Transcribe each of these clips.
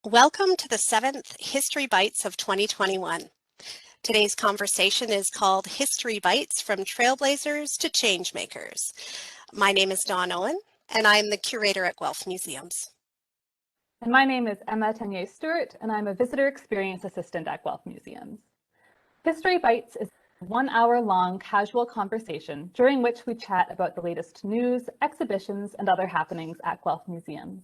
Welcome to the 7th History Bites of 2021. Today's conversation is called History Bites from Trailblazers to Changemakers. My name is Dawn Owen, and I'm the curator at Guelph Museums. And my name is Emma Tennier-Stuart, and I'm a visitor experience assistant at Guelph Museums. History Bites is a 1-hour-long casual conversation during which we chat about the latest news, exhibitions, and other happenings at Guelph Museums.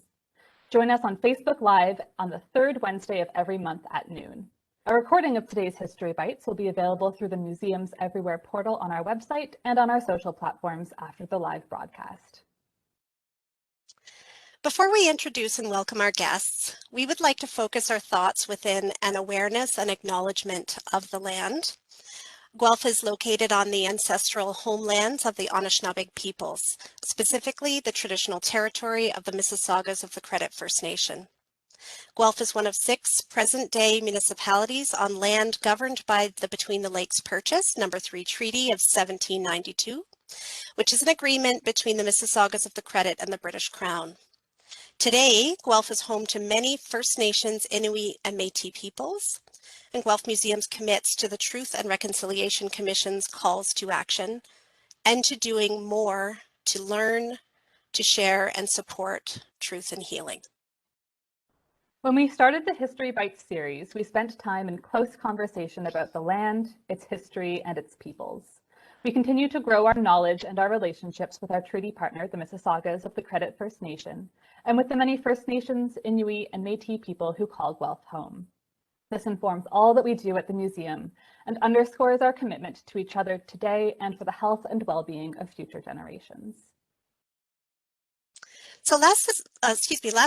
Join us on Facebook Live on the third Wednesday of every month at noon. A recording of today's History Bites will be available through the Museums Everywhere portal on our website and on our social platforms after the live broadcast. Before we introduce and welcome our guests, we would like to focus our thoughts within an awareness and acknowledgement of the land. Guelph is located on the ancestral homelands of the Anishinaabe peoples, specifically the traditional territory of the Mississaugas of the Credit First Nation. Guelph is one of 6 present-day municipalities on land governed by the Between the Lakes Purchase, No. 3 Treaty of 1792, which is an agreement between the Mississaugas of the Credit and the British Crown. Today, Guelph is home to many First Nations, Inuit, and Métis peoples, and Guelph Museums commits to the Truth and Reconciliation Commission's calls to action and to doing more to learn, to share, and support truth and healing. When we started the History Bites series, we spent time in close conversation about the land, its history, and its peoples. We continue to grow our knowledge and our relationships with our treaty partner, the Mississaugas of the Credit First Nation, and with the many First Nations, Inuit, and Métis people who call Guelph home. This informs all that we do at the museum and underscores our commitment to each other today and for the health and well-being of future generations. So last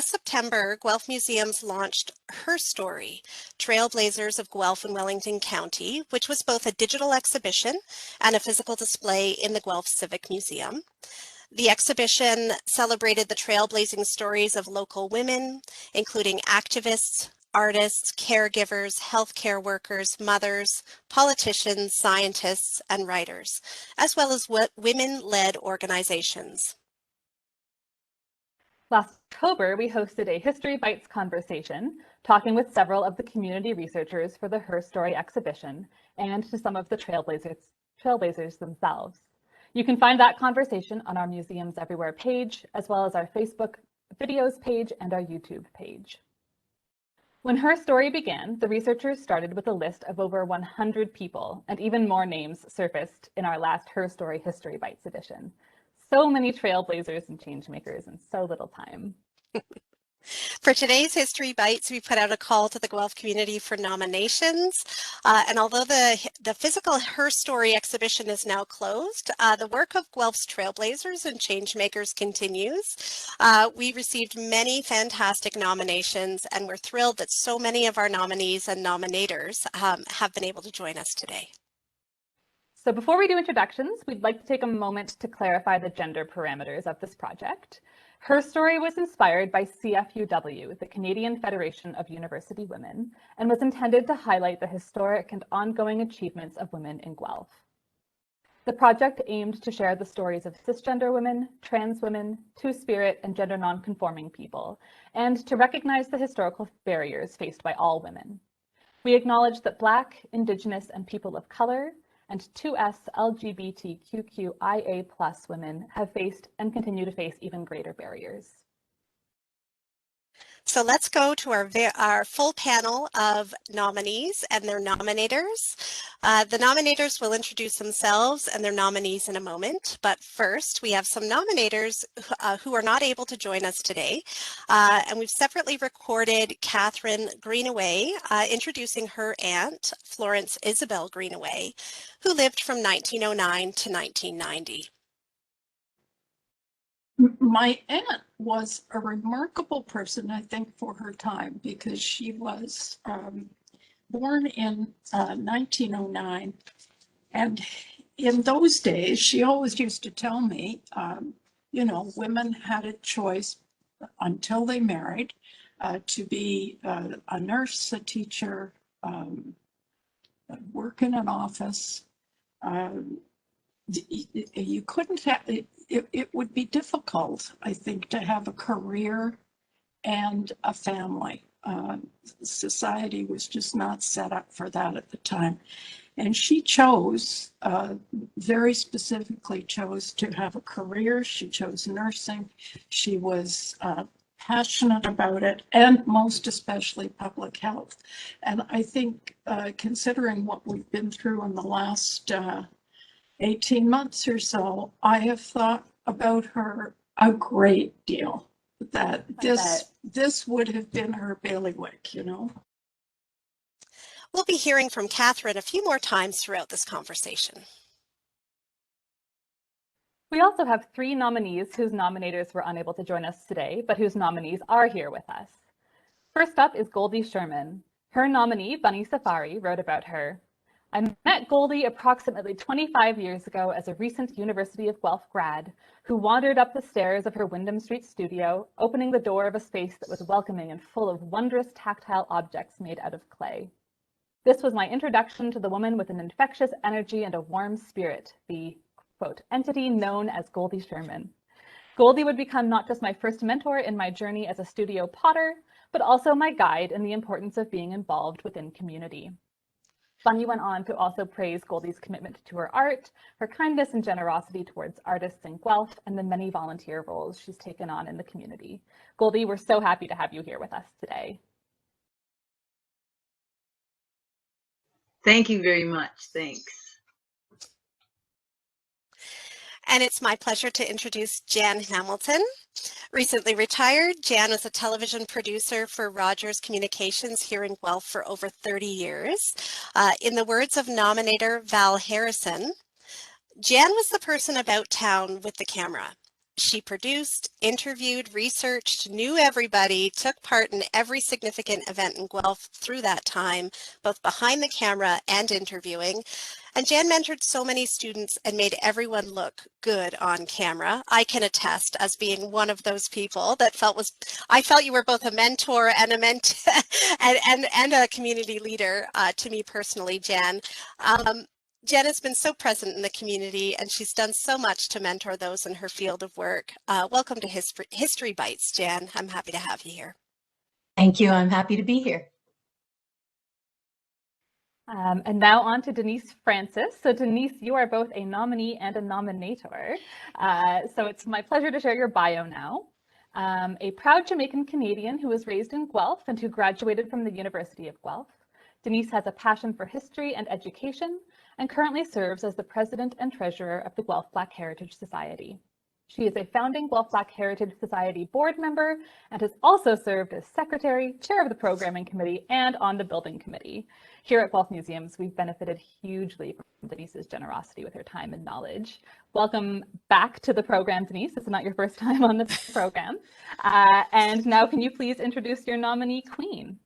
September, Guelph Museums launched Her Story, Trailblazers of Guelph and Wellington County, which was both a digital exhibition and a physical display in the Guelph Civic Museum. The exhibition celebrated the trailblazing stories of local women, including activists, artists, caregivers, healthcare workers, mothers, politicians, scientists, and writers, as well as women-led organizations. Last October, we hosted a History Bites conversation, talking with several of the community researchers for the Her Story exhibition and to some of the trailblazers themselves. You can find that conversation on our Museums Everywhere page, as well as our Facebook videos page and our YouTube page. When Her Story began, the researchers started with a list of over 100 people, and even more names surfaced in our last Her Story History Bites edition. So many trailblazers and changemakers in so little time. For today's History Bites, we put out a call to the Guelph community for nominations. And although the physical Her Story exhibition is now closed, the work of Guelph's Trailblazers and Changemakers continues. We received many fantastic nominations, and we're thrilled that so many of our nominees and nominators have been able to join us today. So before we do introductions, we'd like to take a moment to clarify the gender parameters of this project. Her Story was inspired by CFUW, the Canadian Federation of University Women, and was intended to highlight the historic and ongoing achievements of women in Guelph. The project aimed to share the stories of cisgender women, trans women, two-spirit, and gender non-conforming people, and to recognize the historical barriers faced by all women. We acknowledge that Black, Indigenous, and people of color, and 2S LGBTQIA+ women have faced and continue to face even greater barriers. So let's go to our full panel of nominees and their nominators. The nominators will introduce themselves and their nominees in a moment, but first we have some nominators who are not able to join us today, and we've separately recorded Catherine Greenaway introducing her aunt, Florence Isabel Greenaway, who lived from 1909 to 1990. My aunt was a remarkable person, I think, for her time, because she was born in 1909. And in those days, she always used to tell me, women had a choice until they married to be a nurse, a teacher, work in an office. You couldn't have, it would be difficult, I think, to have a career and a family. society was just not set up for that at the time. And she chose, very specifically chose to have a career. She chose nursing. She was passionate about it, and most especially public health. And I think considering what we've been through in the last 18 months or so, I have thought about her a great deal. That this would have been her bailiwick, you know. We'll be hearing from Catherine a few more times throughout this conversation. We also have 3 nominees whose nominators were unable to join us today, but whose nominees are here with us. First up is Goldie Sherman. Her nominee, Bunny Safari, wrote about her. I met Goldie approximately 25 years ago as a recent University of Guelph grad who wandered up the stairs of her Wyndham Street studio, opening the door of a space that was welcoming and full of wondrous tactile objects made out of clay. This was my introduction to the woman with an infectious energy and a warm spirit, the, quote, entity known as Goldie Sherman. Goldie would become not just my first mentor in my journey as a studio potter, but also my guide in the importance of being involved within community. Bunny went on to also praise Goldie's commitment to her art, her kindness and generosity towards artists in Guelph, and the many volunteer roles she's taken on in the community. Goldie, we're so happy to have you here with us today. Thank you very much. Thanks. And it's my pleasure to introduce Jan Hamilton. Recently retired, Jan was a television producer for Rogers Communications here in Guelph for over 30 years. In the words of nominator Val Harrison, Jan was the person about town with the camera. She produced, interviewed, researched, knew everybody, took part in every significant event in Guelph through that time, both behind the camera and interviewing. And Jan mentored so many students and made everyone look good on camera. I can attest as being one of those people that I felt you were both a mentor and and a community leader to me personally, Jan. Jen has been so present in the community and she's done so much to mentor those in her field of work. Welcome to History Bites, Jan. I'm happy to have you here. Thank you. I'm happy to be here. And now on to Denise Francis. So Denise, you are both a nominee and a nominator. So it's my pleasure to share your bio now. A proud Jamaican Canadian who was raised in Guelph and who graduated from the University of Guelph. Denise has a passion for history and education and currently serves as the president and treasurer of the Guelph Black Heritage Society. She is a founding Guelph Black Heritage Society board member and has also served as secretary, chair of the programming committee, and on the building committee. Here at Guelph Museums, we've benefited hugely from Denise's generosity with her time and knowledge. Welcome back to the program, Denise. This is not your first time on the program. And now can you please introduce your nominee, Queen?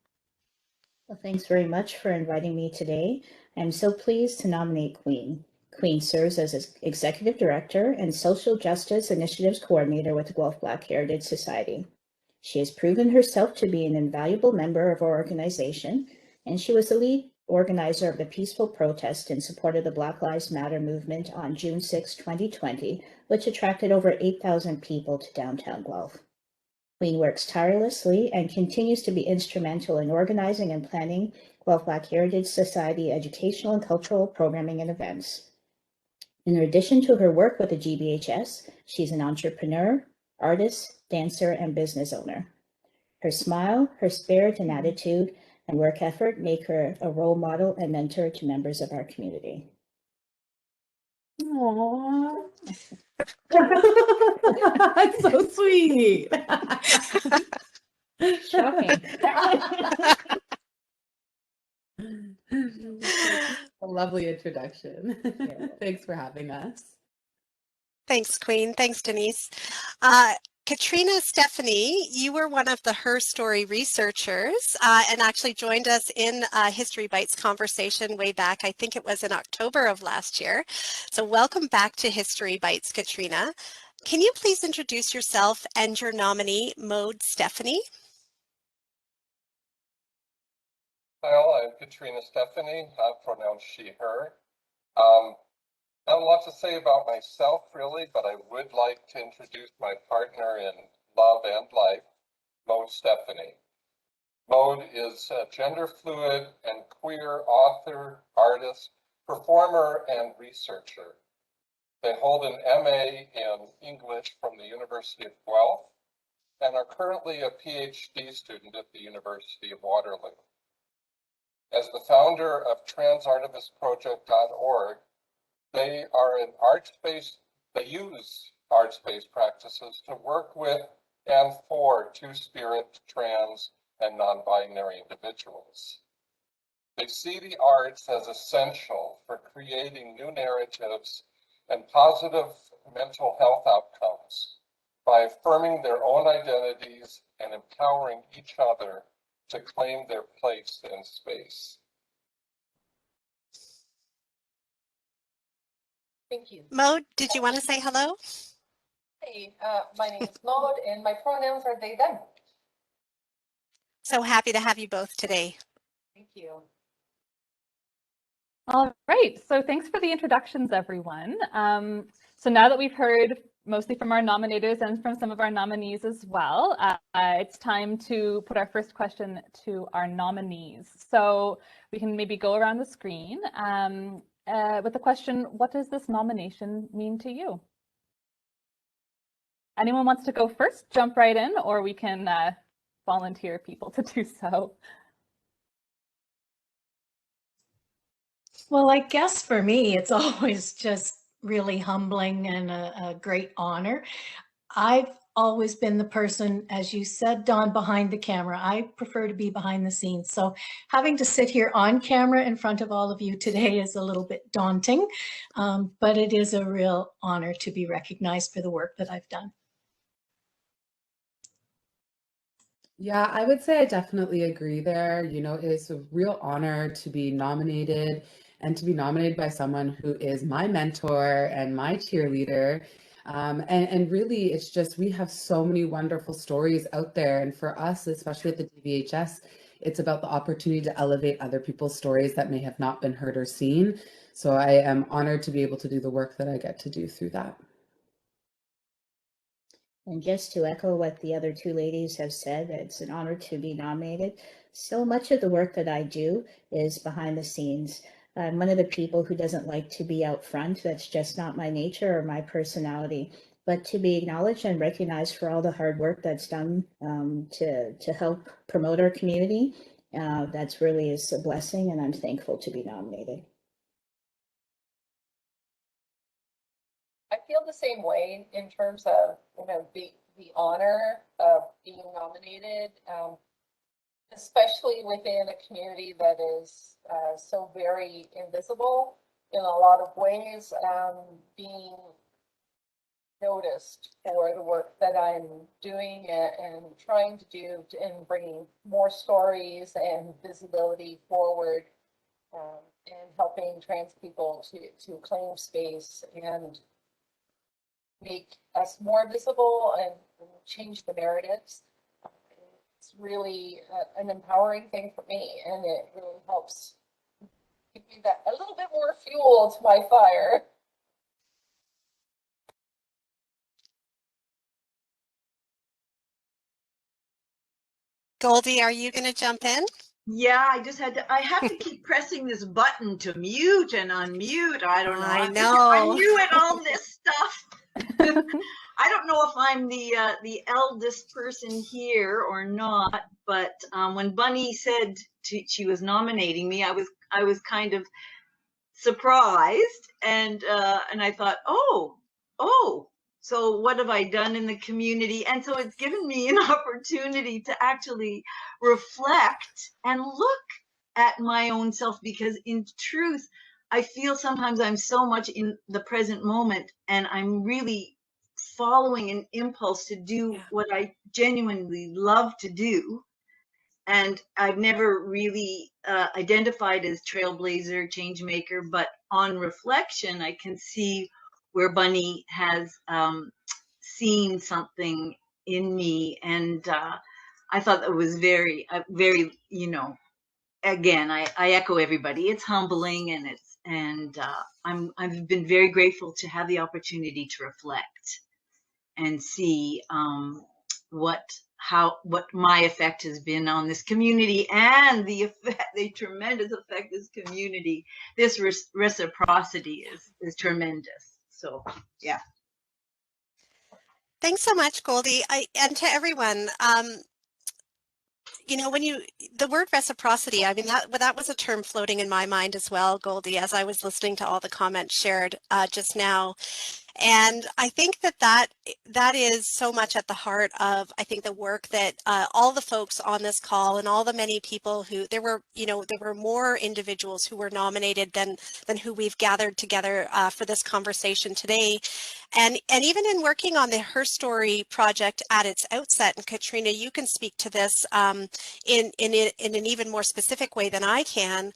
Well, thanks very much for inviting me today. I'm so pleased to nominate Queen. Queen serves as Executive Director and Social Justice Initiatives Coordinator with the Guelph Black Heritage Society. She has proven herself to be an invaluable member of our organization, and she was the lead organizer of the peaceful protest in support of the Black Lives Matter movement on June 6, 2020, which attracted over 8,000 people to downtown Guelph. Queen works tirelessly and continues to be instrumental in organizing and planning Guelph Black Heritage Society educational and cultural programming and events. In addition to her work with the GBHS, she's an entrepreneur, artist, dancer, and business owner. Her smile, her spirit and attitude, and work effort make her a role model and mentor to members of our community. Aww. That's so sweet. Shocking. A lovely introduction. Yeah. Thanks for having us. Thanks, Queen. Thanks, Denise. Katrina Stephanie, you were one of the Her Story researchers and actually joined us in History Bites conversation way back. I think it was in October of last year. So welcome back to History Bites, Katrina. Can you please introduce yourself and your nominee, Maude Stephanie? Well, I'm Katrina Stephanie, pronounced she, her. I don't want to say about myself, really, but I would like to introduce my partner in love and life, Maude Stephanie. Maude is a gender fluid and queer author, artist, performer, and researcher. They hold an MA in English from the University of Guelph and are currently a PhD student at the University of Waterloo. As the founder of transartivistproject.org, they use arts-based practices to work with and for two-spirit, trans, and non-binary individuals. They see the arts as essential for creating new narratives and positive mental health outcomes by affirming their own identities and empowering each other to claim their place in space. Thank you. Maude, did you want to say hello? Hey, my name is Maude, and my pronouns are they, them. So happy to have you both today. Thank you. All right, so thanks for the introductions, everyone. So now that we've heard mostly from our nominators and from some of our nominees as well, it's time to put our first question to our nominees. So we can maybe go around the screen with the question, what does this nomination mean to you? Anyone wants to go first, jump right in, or we can volunteer people to do so. Well, I guess for me, it's always just really humbling and a great honor. I've always been the person, as you said, Dawn, behind the camera. I prefer to be behind the scenes. So having to sit here on camera in front of all of you today is a little bit daunting, but it is a real honor to be recognized for the work that I've done. Yeah, I would say I definitely agree there. You know, it's a real honor to be nominated and to be nominated by someone who is my mentor and my cheerleader. And really, it's just, we have so many wonderful stories out there. And for us, especially at the DVHS, it's about the opportunity to elevate other people's stories that may have not been heard or seen. So I am honored to be able to do the work that I get to do through that. And just to echo what the other two ladies have said, it's an honor to be nominated. So much of the work that I do is behind the scenes. I'm one of the people who doesn't like to be out front. That's just not my nature or my personality. But to be acknowledged and recognized for all the hard work that's done to help promote our community, that's really is a blessing, and I'm thankful to be nominated. I feel the same way in terms of, you know, the honor of being nominated, especially within a community that is so very invisible in a lot of ways, being noticed for the work that I'm doing and trying to do and bringing more stories and visibility forward, and helping trans people to claim space and make us more visible and change the narratives. It's really an empowering thing for me, and it really helps give me that a little bit more fuel to my fire. Goldie, are you going to jump in? Yeah, I have to keep pressing this button to mute and unmute. I don't know. I I'm know. new at all this stuff. I don't know if I'm the eldest person here or not, but when Bunny said she was nominating me, I was kind of surprised, and I thought, oh, so what have I done in the community? And so it's given me an opportunity to actually reflect and look at my own self, because in truth, I feel sometimes I'm so much in the present moment, and I'm really following an impulse to do what I genuinely love to do. And I've never really identified as Trailblazer, Changemaker, but on reflection, I can see where Bunny has seen something in me. And I thought that was very, you know, again, I echo everybody. It's humbling, and I've been very grateful to have the opportunity to reflect and see what what my effect has been on this community and the tremendous effect this community, this reciprocity is tremendous. So yeah. Thanks so much, Goldie. And to everyone, you know, the word reciprocity, I mean, that was a term floating in my mind as well, Goldie, as I was listening to all the comments shared just now. And I think that is so much at the heart of, I think, the work that all the folks on this call and all the many people who, there were more individuals who were nominated than who we've gathered together for this conversation today. And even in working on the Her Story project at its outset, and Katrina, you can speak to this in an even more specific way than I can,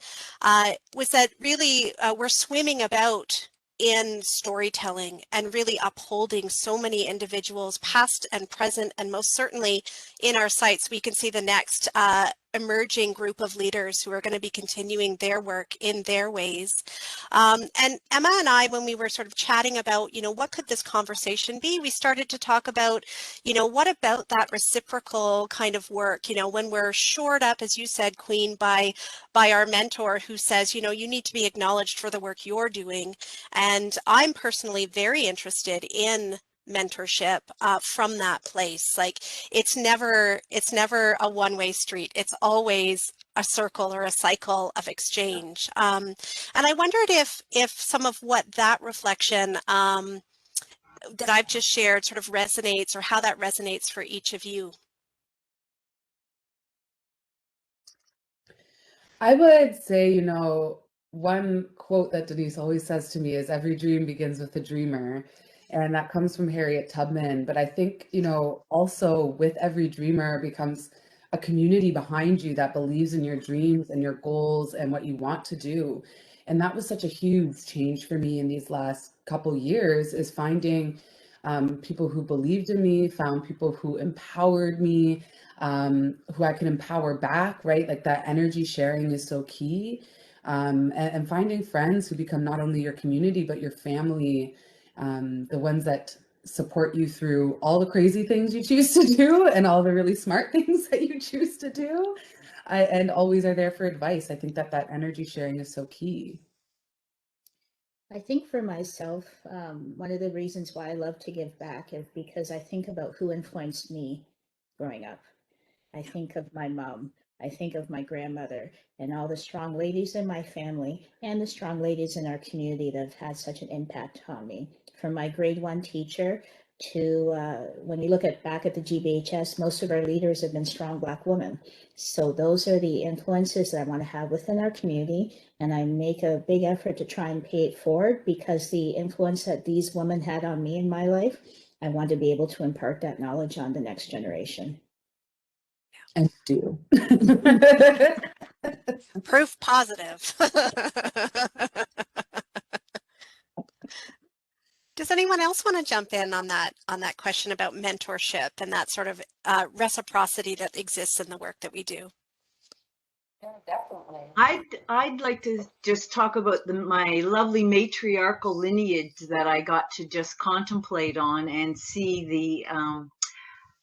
was that really we're swimming about in storytelling and really upholding so many individuals, past and present, and most certainly in our sites, we can see the next emerging group of leaders who are going to be continuing their work in their ways. And Emma and I, when we were sort of chatting about, you know, what could this conversation be, we started to talk about, you know, what about that reciprocal kind of work, you know, when we're shored up, as you said, Queen, by our mentor who says, you know, you need to be acknowledged for the work you're doing. And I'm personally very interested in mentorship from that place. Like it's never a one-way street. It's always a circle or a cycle of exchange. And I wondered if some of what that reflection that I've just shared sort of resonates, or how that resonates for each of you. I would say, you know, one quote that Denise always says to me is, every dream begins with a dreamer. And that comes from Harriet Tubman. But I think, you know, also with every dreamer becomes a community behind you that believes in your dreams and your goals and what you want to do. And that was such a huge change for me in these last couple years, is finding people who believed in me, found people who empowered me, who I can empower back, right? Like that energy sharing is so key. And finding friends who become not only your community, but your family, the ones that support you through all the crazy things you choose to do and all the really smart things that you choose to do, and always are there for advice. I think that energy sharing is so key. I think for myself, one of the reasons why I love to give back is because I think about who influenced me growing up. I think of my mom, I think of my grandmother, and all the strong ladies in my family and the strong ladies in our community that have had such an impact on me. From my grade 1 teacher to when you look back at the GBHS, most of our leaders have been strong Black women. So those are the influences that I want to have within our community, and I make a big effort to try and pay it forward, because the influence that these women had on me in my life, I want to be able to impart that knowledge on the next generation. And do. Proof positive. Does anyone else want to jump in on that question about mentorship and that sort of reciprocity that exists in the work that we do? Yeah, definitely. I'd like to just talk about my lovely matriarchal lineage that I got to just contemplate on and see the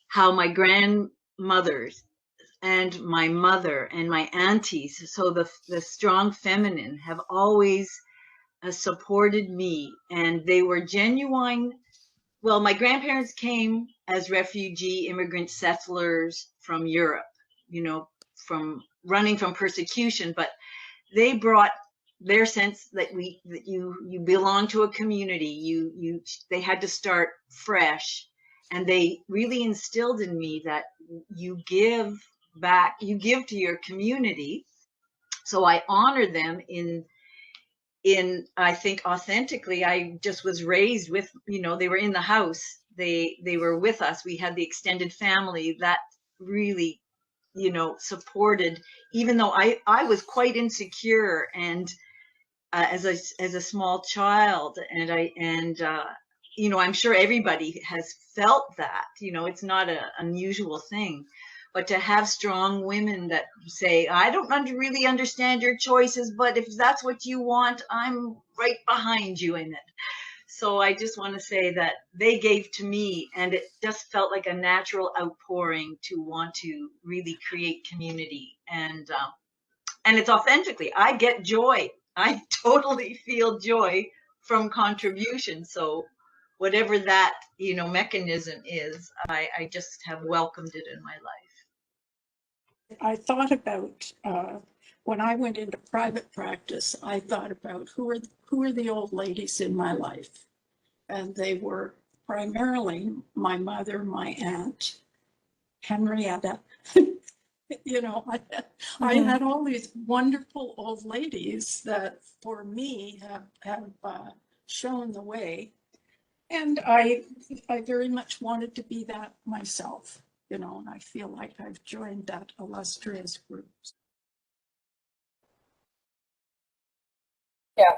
how my grandmothers and my mother and my aunties, so the strong feminine, have always supported me, and they were genuine. Well, my grandparents came as refugee immigrant settlers from Europe, you know, from running from persecution, but they brought their sense that you belong to a community. They had to start fresh, and they really instilled in me that you give back, you give to your community. So I honor them in I think authentically. I just was raised with, you know, they were in the house, they were with us, we had the extended family that really, you know, supported, even though I was quite insecure and as a small child, and you know, I'm sure everybody has felt that, you know, it's not an unusual thing. But to have strong women that say, I don't really understand your choices, but if that's what you want, I'm right behind you in it. So I just want to say that they gave to me, and it just felt like a natural outpouring to want to really create community. And it's authentically, I get joy. I totally feel joy from contribution. So whatever that, mechanism is, I just have welcomed it in my life. I thought about, when I went into private practice, I thought about who are the old ladies in my life. And they were primarily my mother, my aunt, Henrietta. I had all these wonderful old ladies that for me have shown the way. And I very much wanted to be that myself, and I feel like I've joined that illustrious group. Yeah,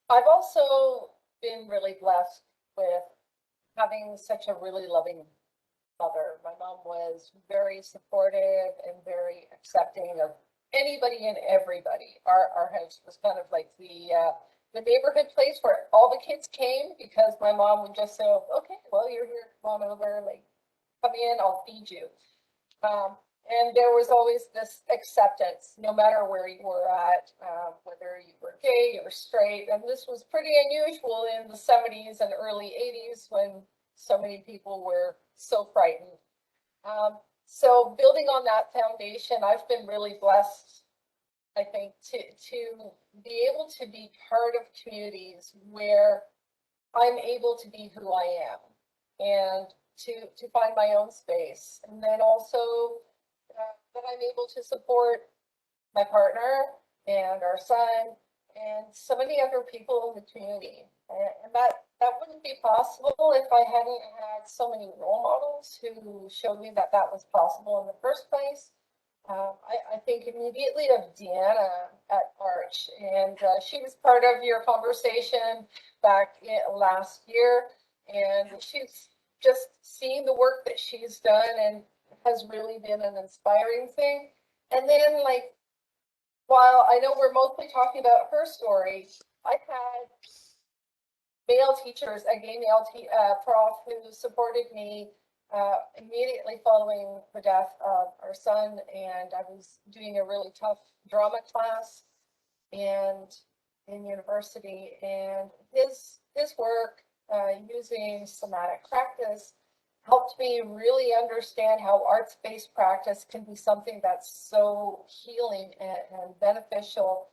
I've also been really blessed with having such a really loving mother. My mom was very supportive and very accepting of anybody and everybody. Our house was kind of like the neighborhood place where all the kids came, because my mom would just say, okay, well, you're here, come on over, like, come in, I'll feed you. And there was always this acceptance, no matter where you were at, whether you were gay or straight. And this was pretty unusual in the 70s and early 80s when so many people were so frightened. So building on that foundation, I've been really blessed, I think, to be able to be part of communities where I'm able to be who I am and to find my own space. And then also that I'm able to support my partner and our son and so many other people in the community. And that wouldn't be possible if I hadn't had so many role models who showed me that was possible in the first place. I think immediately of Deanna at Arch, and she was part of your conversation back last year, and she's just seeing the work that she's done and has really been an inspiring thing. And then, like, while I know we're mostly talking about her story, I had male teachers, a gay male prof who supported me immediately following the death of our son, and I was doing a really tough drama class in university, and his work using somatic practice helped me really understand how arts-based practice can be something that's so healing and beneficial.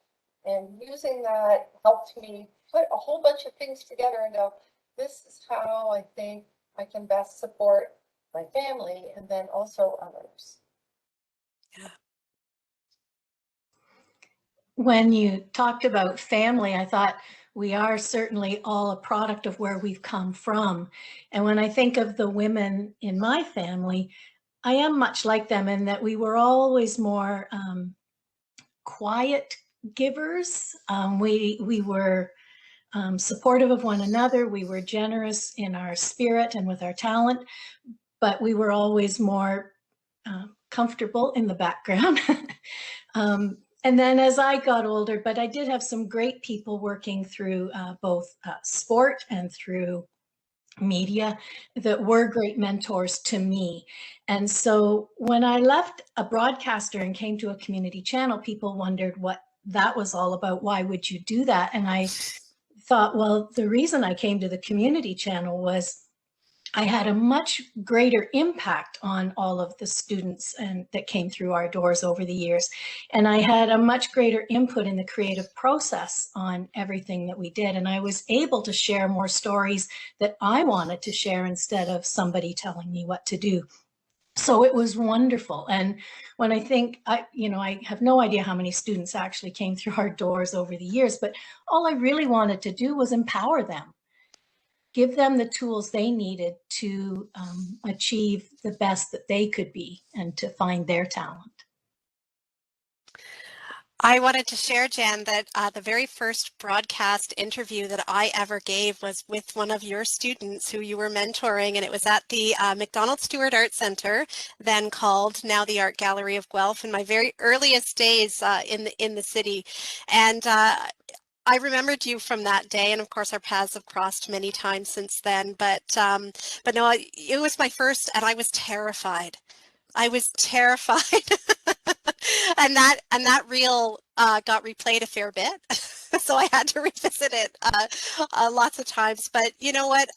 And using that helped me put a whole bunch of things together and go, this is how I think I can best support my family and then also others. Yeah. When you talked about family, I thought we are certainly all a product of where we've come from. And when I think of the women in my family, I am much like them in that we were always more quiet givers. We were supportive of one another. We were generous in our spirit and with our talent, but we were always more comfortable in the background. And then as I got older, but I did have some great people working through both sport and through media that were great mentors to me. And so when I left a broadcaster and came to a community channel, people wondered what that was all about. Why would you do that? And I thought, well, the reason I came to the community channel was I had a much greater impact on all of the students that came through our doors over the years. And I had a much greater input in the creative process on everything that we did. And I was able to share more stories that I wanted to share instead of somebody telling me what to do. So it was wonderful. And when I think, I have no idea how many students actually came through our doors over the years, but all I really wanted to do was empower them. Give them the tools they needed to achieve the best that they could be and to find their talent. I wanted to share, Jan, that the very first broadcast interview that I ever gave was with one of your students who you were mentoring, and it was at the Macdonald-Stewart Art Center, then called now the Art Gallery of Guelph, in my very earliest days in the city. And I remembered you from that day, and of course our paths have crossed many times since then. But no, it was my first, and I was terrified. I was terrified, and that reel got replayed a fair bit, so I had to revisit it lots of times. But you know what?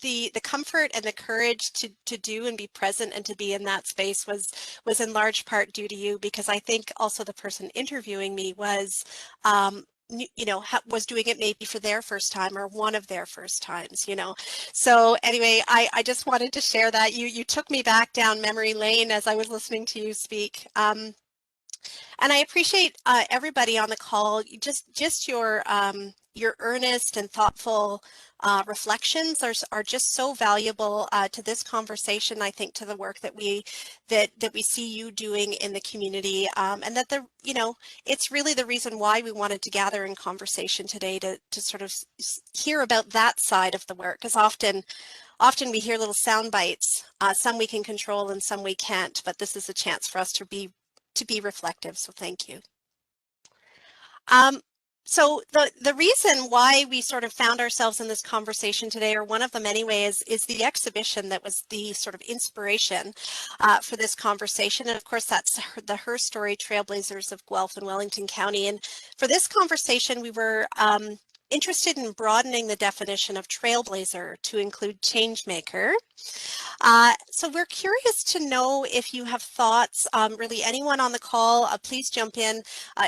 The comfort and the courage to do and be present and to be in that space was in large part due to you, because I think also the person interviewing me was was doing it maybe for their first time or one of their first times, So anyway, I just wanted to share that. You took me back down memory lane as I was listening to you speak. And I appreciate everybody on the call, just your earnest and thoughtful reflections are just so valuable to this conversation. I think to the work that we see you doing in the community, and that it's really the reason why we wanted to gather in conversation today to sort of hear about that side of the work, because often we hear little sound bites. Some we can control and some we can't, but this is a chance for us to be reflective, so thank you. So the reason why we sort of found ourselves in this conversation today, or one of them anyway, is the exhibition that was the sort of inspiration for this conversation. And of course, that's the Her Story Trailblazers of Guelph and Wellington County. And for this conversation, we were interested in broadening the definition of Trailblazer to include Changemaker. So we're curious to know if you have thoughts, really anyone on the call, please jump in.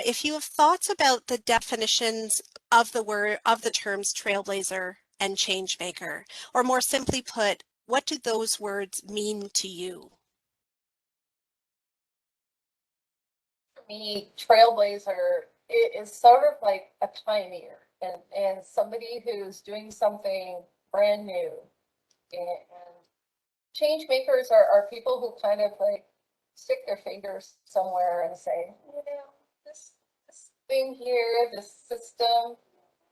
If you have thoughts about the definitions of the terms Trailblazer and Changemaker, or more simply put, what do those words mean to you? For me, Trailblazer is sort of like a pioneer and somebody who's doing something brand new. And Changemakers are people who kind of like stick their fingers somewhere and say, this thing here, this system,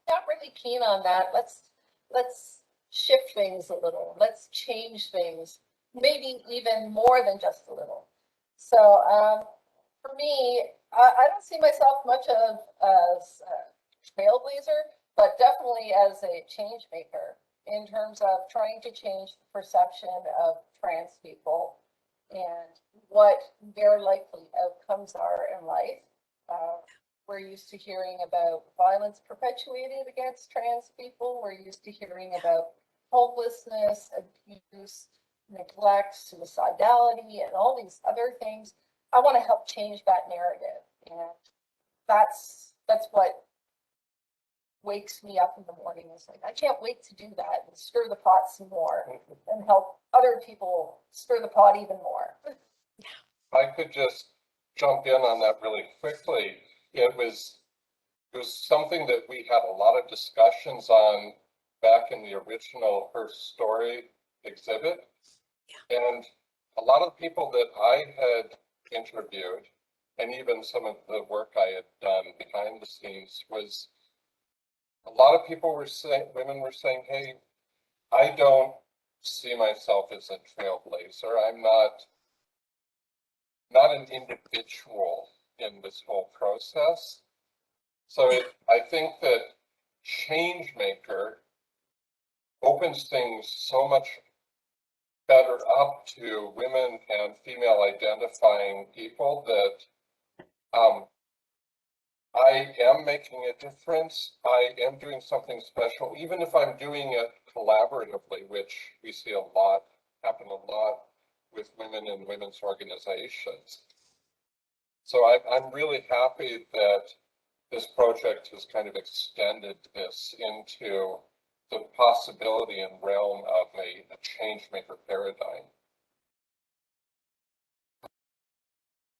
not really keen on that. Let's shift things a little. Let's change things, maybe even more than just a little. So for me, I don't see myself much as a trailblazer, but definitely as a change maker in terms of trying to change the perception of trans people and what their likely outcomes are in life. We're used to hearing about violence perpetuated against trans people. We're used to hearing about hopelessness, abuse, neglect, suicidality, and all these other things. I want to help change that narrative, and that's what wakes me up in the morning. It's like, I can't wait to do that and stir the pot some more and help other people stir the pot even more. I could just jump in on that really quickly. It was something that we had a lot of discussions on back in the original Her Story exhibit. And a lot of people that I had interviewed, and even some of the work I had done behind the scenes, was a lot of people were saying, women were saying, hey, I don't see myself as a trailblazer. I'm not an individual in this whole process. So I think that Changemaker opens things so much better up to women and female identifying people that I am making a difference. I am doing something special, even if I'm doing it collaboratively, which we see happen a lot with women in women's organizations. So I'm really happy that this project has kind of extended this into the possibility and realm of a changemaker paradigm.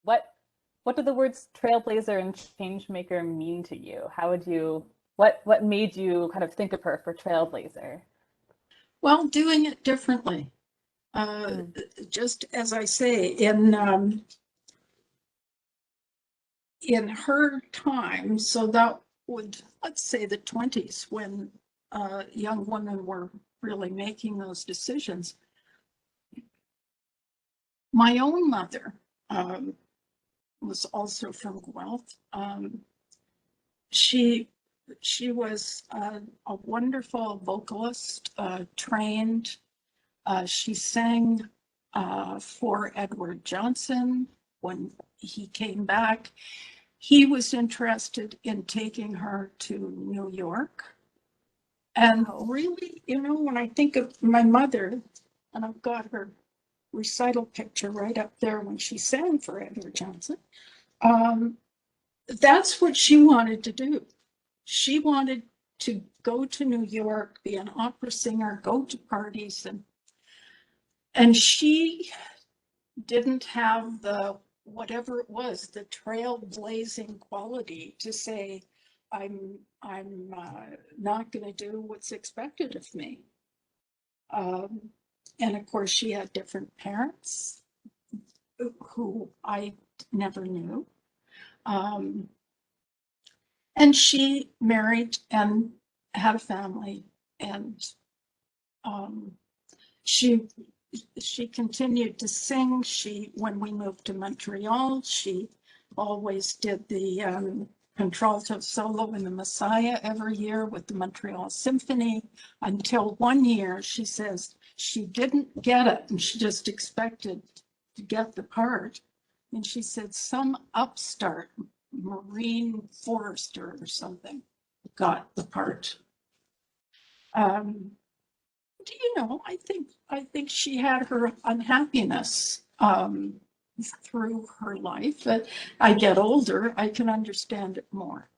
What do the words trailblazer and changemaker mean to you? What made you kind of think of her for trailblazer? Well, doing it differently. Just as I say, in her time, so that would, let's say the 20s, when young women were really making those decisions. My own mother was also from Guelph. She she was a wonderful vocalist, trained. She sang for Edward Johnson when he came back. He was interested in taking her to New York. And really, you know, when I think of my mother, and I've got her recital picture right up there when she sang for Edward Johnson, that's what she wanted to do. She wanted to go to New York, be an opera singer, go to parties, and she didn't have the, whatever it was, the trailblazing quality to say, I'm not going to do what's expected of me. And of course, she had different parents who I never knew. And she married and had a family, and she continued to sing. When we moved to Montreal, she always did the contralto solo in the Messiah every year with the Montreal Symphony, until one year she says she didn't get it and she just expected to get the part. And she said some upstart marine forester or something got the part. You know, I think she had her unhappiness through her life. But I get older, I can understand it more.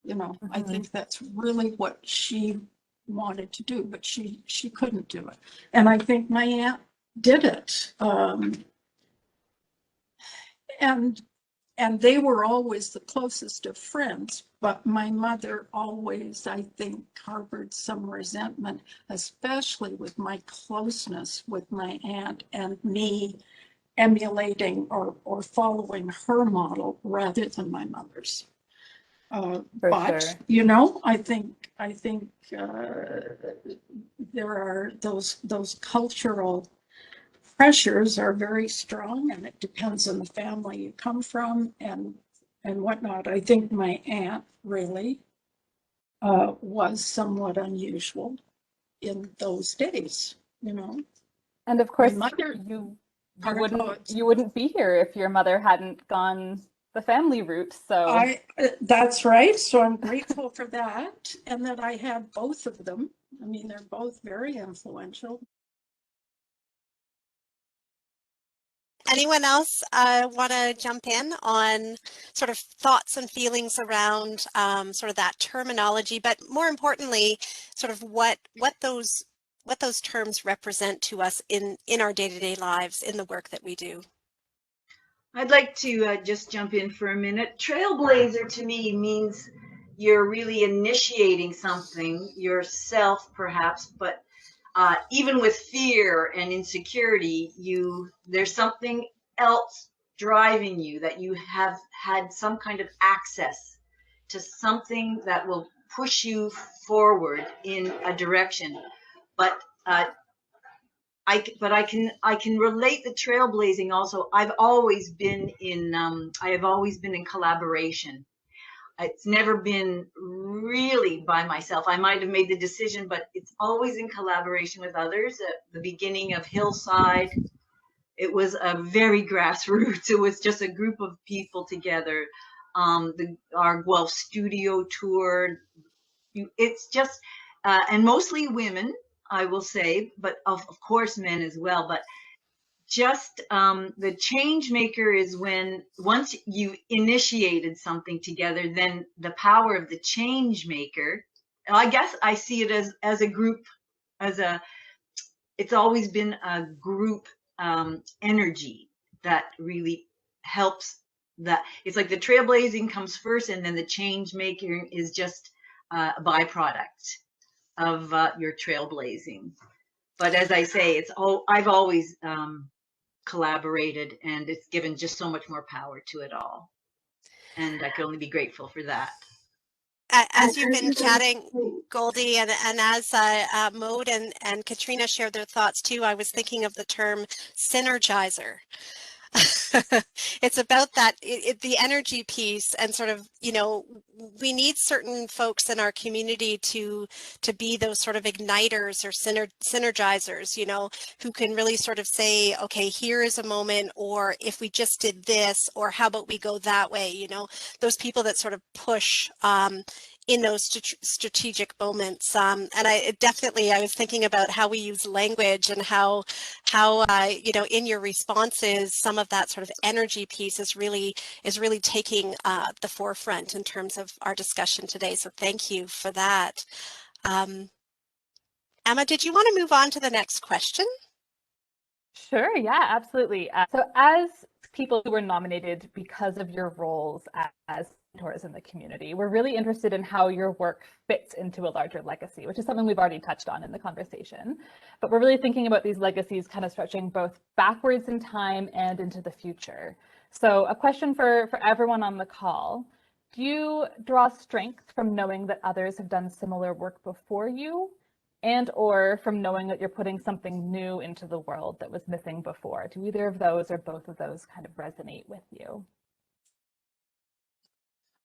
You know, I think that's really what she wanted to do, but she couldn't do it. And I think my aunt did it. And they were always the closest of friends, but my mother always, I think, harbored some resentment, especially with my closeness with my aunt and me emulating or following her model rather than my mother's. But sure. you know, I think there are those cultural pressures are very strong, and it depends on the family you come from and whatnot. I think my aunt really was somewhat unusual in those days, you know. And of course, My mother, you wouldn't be here if your mother hadn't gone the family route. So that's right. So I'm grateful for that, and that I had both of them. I mean, they're both very influential. Anyone else want to jump in on sort of thoughts and feelings around sort of that terminology, but more importantly, sort of what those terms represent to us in our day-to-day lives, in the work that we do? I'd like to just jump in for a minute. Trailblazer to me means you're really initiating something yourself, perhaps, but even with fear and insecurity, there's something else driving you, that you have had some kind of access to something that will push you forward in a direction. But I can relate the trailblazing also. I have always been in collaboration. It's never been really by myself. I might have made the decision, but it's always in collaboration with others. At the beginning of Hillside, it was a very grassroots. It was just a group of people together. Our Guelph studio tour. It's just, and mostly women, I will say, but of course men as well. But just the Changemaker is when once you initiated something together, then the power of the Changemaker, I guess I see it as a group, it's always been a group energy that really helps. That it's like the trailblazing comes first, and then the Changemaker is just a byproduct of your trailblazing. But as I say, I've always collaborated, and it's given just so much more power to it all, and I can only be grateful for that. As you've been chatting, Goldie, and as Maude and Katrina shared their thoughts too, I was thinking of the term synergizer. It's about that, the energy piece, and sort of, we need certain folks in our community to be those sort of igniters or synergizers, who can really sort of say, okay, here is a moment, or if we just did this, or how about we go that way, those people that sort of push in those strategic moments. And I was thinking about how we use language, and how in your responses, some of that sort of energy piece is really taking the forefront in terms of our discussion today. So thank you for that. Emma, did you want to move on to the next question? Sure, yeah, absolutely. So as people who were nominated because of your roles as mentors in the community, we're really interested in how your work fits into a larger legacy, which is something we've already touched on in the conversation. But we're really thinking about these legacies kind of stretching both backwards in time and into the future. So a question for everyone on the call: do you draw strength from knowing that others have done similar work before you, and or from knowing that you're putting something new into the world that was missing before? Do either of those or both of those kind of resonate with you?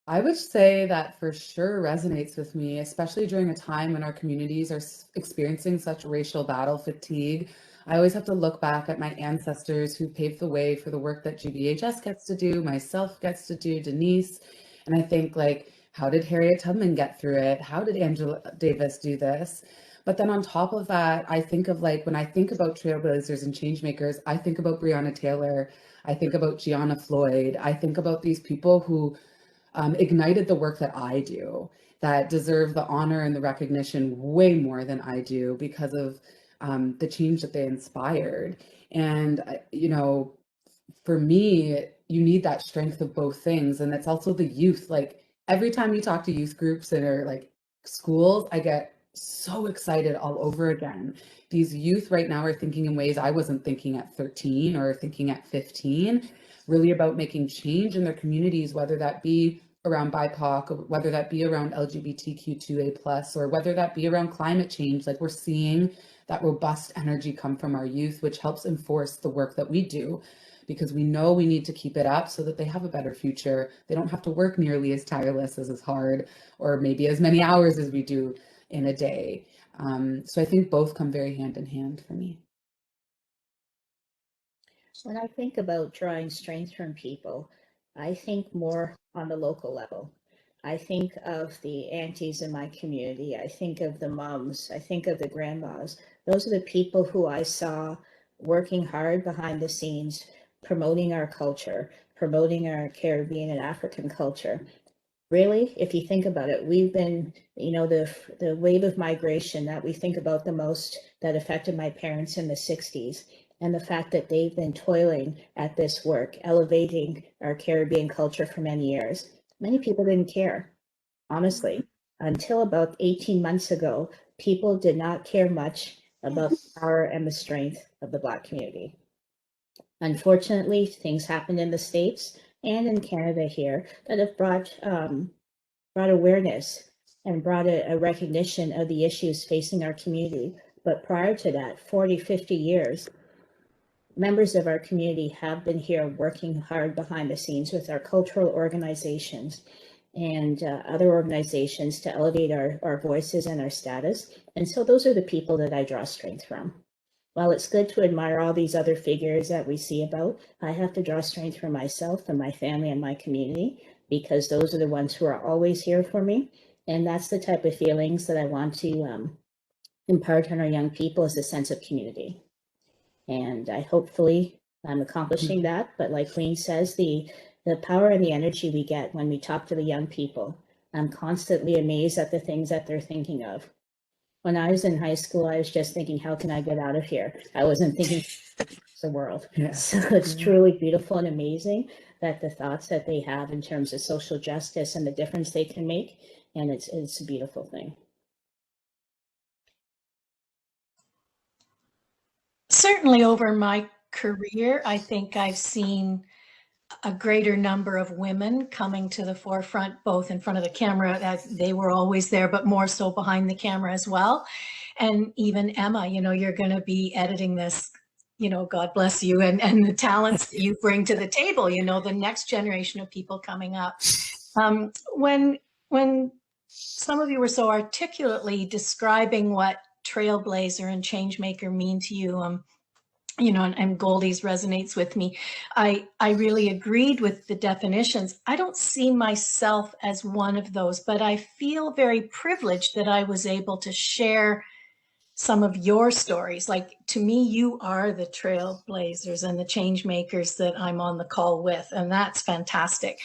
I would say that for sure resonates with me, especially during a time when our communities are experiencing such racial battle fatigue. I always have to look back at my ancestors who paved the way for the work that GBHS gets to do, myself gets to do, Denise. And I think, like, how did Harriet Tubman get through it? How did Angela Davis do this? But then on top of that, I think of, like, when I think about Trailblazers and Changemakers, I think about Breonna Taylor, I think about Gianna Floyd, I think about these people who ignited the work that I do, that deserve the honor and the recognition way more than I do because of the change that they inspired. And, for me, you need that strength of both things. And that's also the youth. Like, every time you talk to youth groups and or like schools, I get so excited all over again. These youth right now are thinking in ways I wasn't thinking at 13 or thinking at 15, really about making change in their communities, whether that be around BIPOC, whether that be around LGBTQ2A+, or whether that be around climate change. Like, we're seeing that robust energy come from our youth, which helps enforce the work that we do, because we know we need to keep it up so that they have a better future. They don't have to work nearly as tireless, as hard, or maybe as many hours as we do in a day. So I think both come very hand in hand for me. When I think about drawing strength from people, I think more on the local level. I think of the aunties in my community. I think of the moms. I think of the grandmas. Those are the people who I saw working hard behind the scenes, promoting our culture, promoting our Caribbean and African culture. Really, if you think about it, we've been, the wave of migration that we think about the most that affected my parents in the 60s, and the fact that they've been toiling at this work, elevating our Caribbean culture for many years. Many people didn't care, honestly. Until about 18 months ago, people did not care much about the power and the strength of the Black community. Unfortunately, things happened in the States and in Canada here that have brought awareness and brought a recognition of the issues facing our community. But prior to that, 40, 50 years, members of our community have been here working hard behind the scenes with our cultural organizations and other organizations to elevate our voices and our status. And so those are the people that I draw strength from. While it's good to admire all these other figures that we see about, I have to draw strength from myself and my family and my community, because those are the ones who are always here for me. And that's the type of feelings that I want to impart on our young people, is a sense of community. And hopefully I'm accomplishing that. But like Queen says, the power and the energy we get when we talk to the young people, I'm constantly amazed at the things that they're thinking of. When I was in high school, I was just thinking, how can I get out of here? I wasn't thinking the world. Yeah. So it's truly beautiful and amazing that the thoughts that they have in terms of social justice and the difference they can make. And it's a beautiful thing. Certainly over my career, I think I've seen a greater number of women coming to the forefront, both in front of the camera, as they were always there, but more so behind the camera as well. And even Emma, you're going to be editing this, God bless you, and the talents that you bring to the table, the next generation of people coming up. When some of you were so articulately describing what Trailblazer and Changemaker mean to you, and Goldie's resonates with me. I really agreed with the definitions. I don't see myself as one of those, but I feel very privileged that I was able to share some of your stories. Like, to me, you are the Trailblazers and the Changemakers that I'm on the call with, and that's fantastic.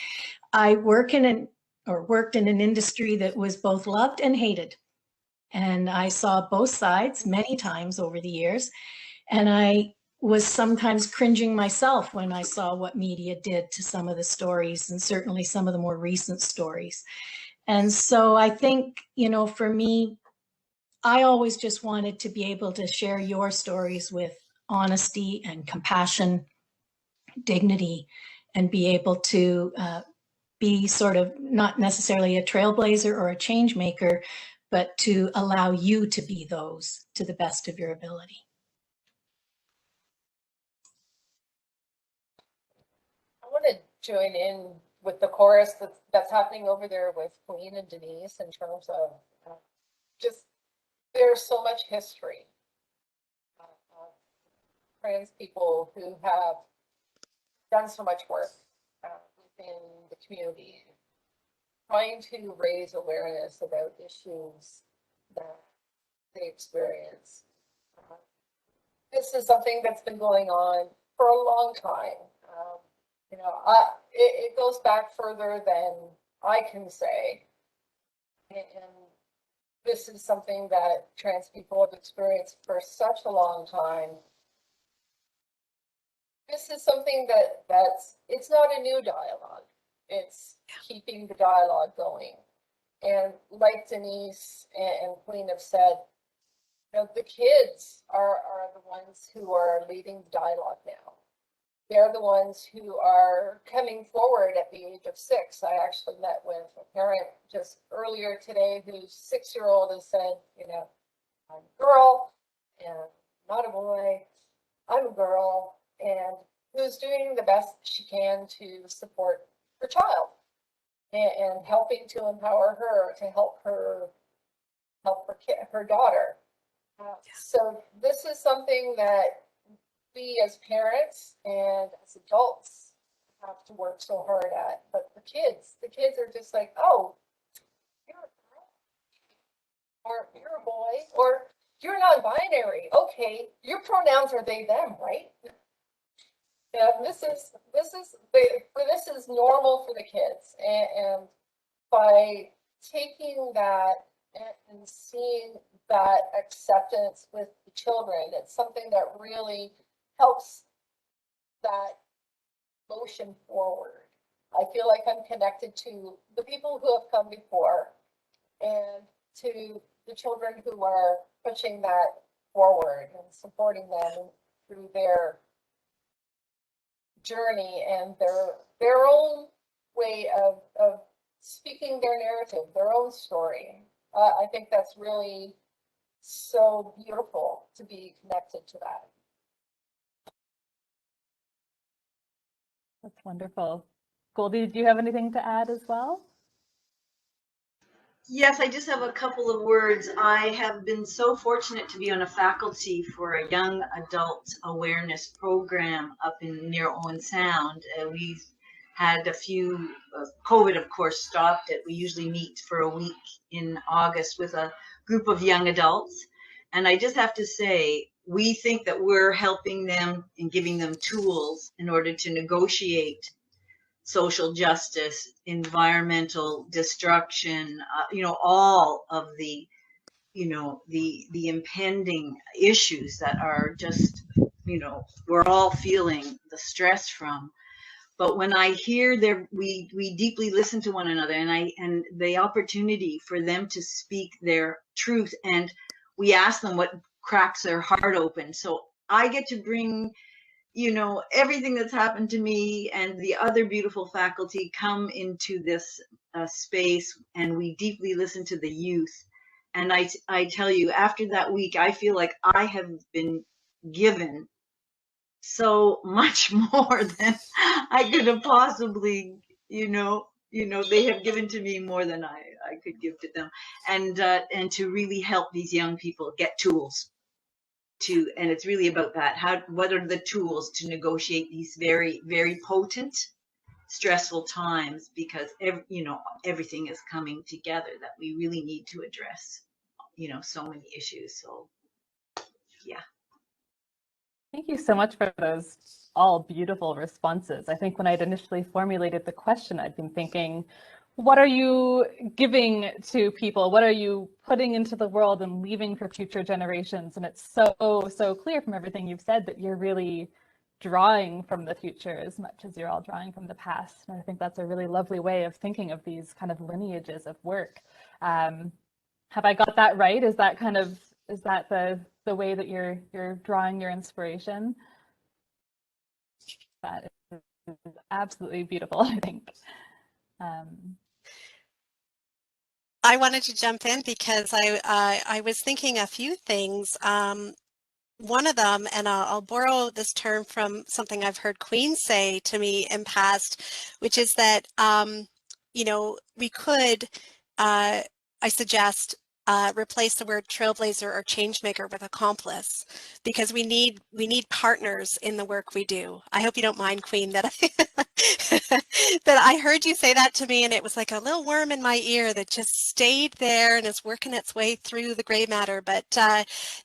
I worked in an industry that was both loved and hated, and I saw both sides many times over the years, and I was sometimes cringing myself when I saw what media did to some of the stories, and certainly some of the more recent stories. And so I think, for me, I always just wanted to be able to share your stories with honesty and compassion, dignity, and be able to be sort of not necessarily a trailblazer or a change maker, but to allow you to be those to the best of your ability. I want to join in with the chorus that's happening over there with Queen and Denise in terms of just there's so much history of trans people who have done so much work within the community, trying to raise awareness about issues that they experience. This is something that's been going on for a long time. It goes back further than I can say. And this is something that trans people have experienced for such a long time. This is something it's not a new dialogue. It's keeping the dialogue going. And like Denise and Queen have said, the kids are the ones who are leading the dialogue now. They're the ones who are coming forward at the age of 6. I actually met with a parent just earlier today whose 6-year-old has said, I'm a girl and not a boy. I'm a girl, and who's doing the best she can to support her child and helping to empower her, to help her daughter. So this is something that we as parents and as adults have to work so hard at. But the kids are just like, oh, you're a girl, or you're a boy, or you're non-binary. Okay, your pronouns are they, them, right? Yeah, this is normal for the kids, and by taking that and seeing that acceptance with the children, it's something that really helps that motion forward. I feel like I'm connected to the people who have come before and to the children who are pushing that forward and supporting them through their journey and their own way of speaking their narrative, their own story. I think that's really so beautiful to be connected to that. That's wonderful. Goldie, do you have anything to add as well? Yes, I just have a couple of words. I have been so fortunate to be on a faculty for a young adult awareness program up near Owen Sound. We've had a few, COVID of course stopped it. We usually meet for a week in August with a group of young adults. And I just have to say, we think that we're helping them and giving them tools in order to negotiate social justice, environmental destruction, all of the, the impending issues that are just, we're all feeling the stress from. But when I hear we deeply listen to one another, and the opportunity for them to speak their truth, and we ask them what cracks their heart open. So I get to bring, everything that's happened to me and the other beautiful faculty come into this space, and we deeply listen to the youth. And I tell you, after that week, I feel like I have been given so much more than I could have possibly, they have given to me more than I could give to them, and to really help these young people get tools and it's really about that. What are the tools to negotiate these very, very potent, stressful times, because everything is coming together that we really need to address, so many issues. So yeah. Thank you so much for those all beautiful responses. I think when I'd initially formulated the question, I'd been thinking, what are you giving to people? What are you putting into the world and leaving for future generations? And it's so clear from everything you've said that you're really drawing from the future as much as you're all drawing from the past. And I think that's a really lovely way of thinking of these kind of lineages of work. Have I got that right? Is that the way that you're drawing your inspiration? That is absolutely beautiful, I think. I wanted to jump in because I was thinking a few things. One of them, and I'll borrow this term from something I've heard Queen say to me in past, which is that, we could, I suggest, replace the word trailblazer or changemaker with accomplice, because we need partners in the work we do. I hope you don't mind, Queen, that that I heard you say that to me, and it was like a little worm in my ear that just stayed there and is working its way through the gray matter. But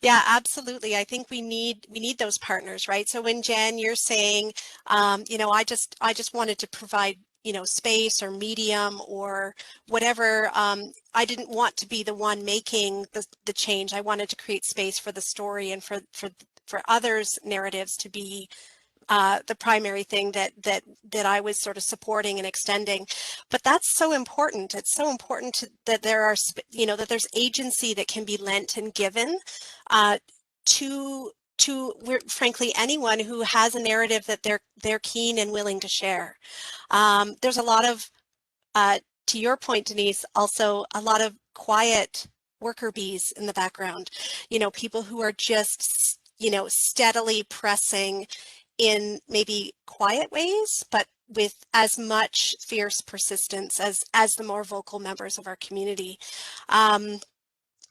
yeah, absolutely. I think we need those partners, right? So when Jen, you're saying, I just wanted to provide space or medium or whatever. I didn't want to be the one making the change. I wanted to create space for the story and for others' narratives to be the primary thing that I was sort of supporting and extending. But that's so important. It's so important that there are, that there's agency that can be lent and given to frankly anyone who has a narrative that they're keen and willing to share. There's a lot of, to your point, Denise, also a lot of quiet worker bees in the background, people who are just, steadily pressing in maybe quiet ways, but with as much fierce persistence as the more vocal members of our community.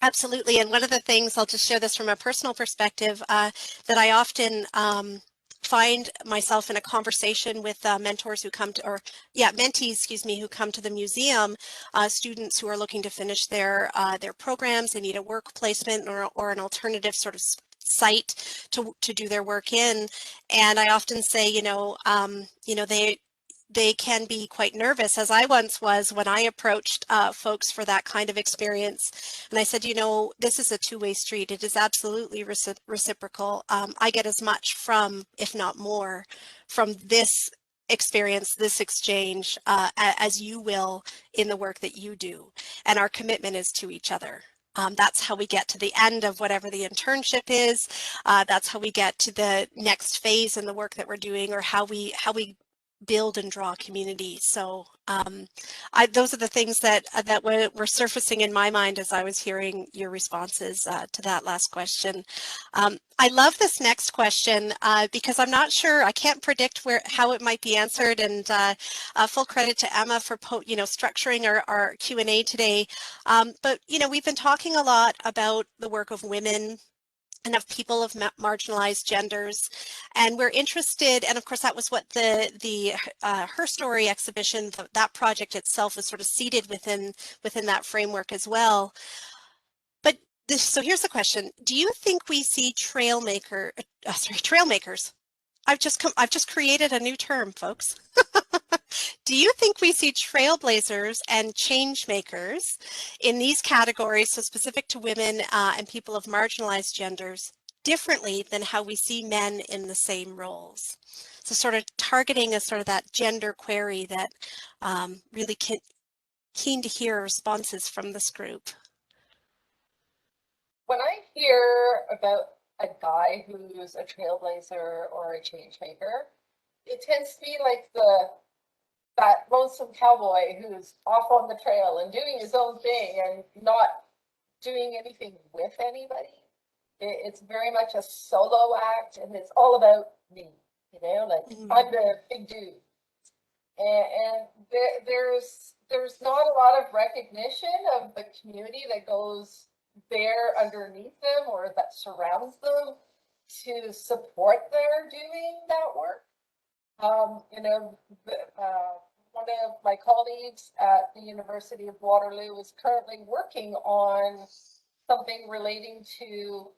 Absolutely. And one of the things, I'll just share this from a personal perspective, that I often find myself in a conversation with mentors who come to, mentees, excuse me, who come to the museum, students who are looking to finish their programs, they need a work placement or an alternative sort of site to do their work in. And I often say, they can be quite nervous, as I once was when I approached folks for that kind of experience. And I said, this is a two-way street. It is absolutely reciprocal. I get as much from, if not more, from this experience, this exchange, as you will in the work that you do. And our commitment is to each other. That's how we get to the end of whatever the internship is. That's how we get to the next phase in the work that we're doing, or how we build and draw community. So those are the things that were surfacing in my mind as I was hearing your responses to that last question. I love this next question because I'm not sure, I can't predict how it might be answered, and full credit to Emma for structuring our Q&A today. But we've been talking a lot about the work of women and of people of marginalized genders, and we're interested, and of course that was what the Her Story exhibition, that project itself was sort of seated within that framework as well. But so here's the question: do you think we see trailmakers? I've just created a new term, folks. Do you think we see trailblazers and changemakers in these categories, so specific to women and people of marginalized genders, differently than how we see men in the same roles? So sort of targeting a sort of that gender query that really keen to hear responses from this group. When I hear about a guy who's a trailblazer or a changemaker, it tends to be like that lonesome cowboy who's off on the trail and doing his own thing and not doing anything with anybody. it's very much a solo act, and it's all about me, you know, like I'm the big dude. And there's not a lot of recognition of the community that goes there underneath them or that surrounds them to support their doing that work. You know, one of my colleagues at the University of Waterloo is currently working on something relating to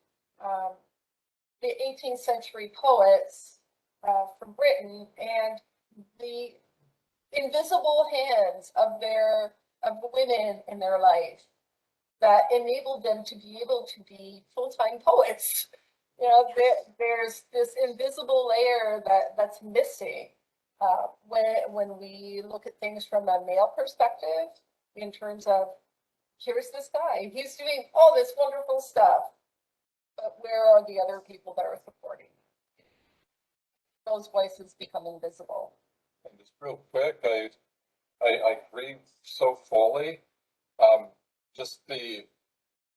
the 18th century poets from Britain and the invisible hands of the women in their life that enabled them to be able to be full-time poets. You know, there's this invisible layer that's missing when we look at things from a male perspective, in terms of, here's this guy, he's doing all this wonderful stuff, but where are the other people that are supporting? Those voices become invisible. And just real quick, I agree so fully. Just the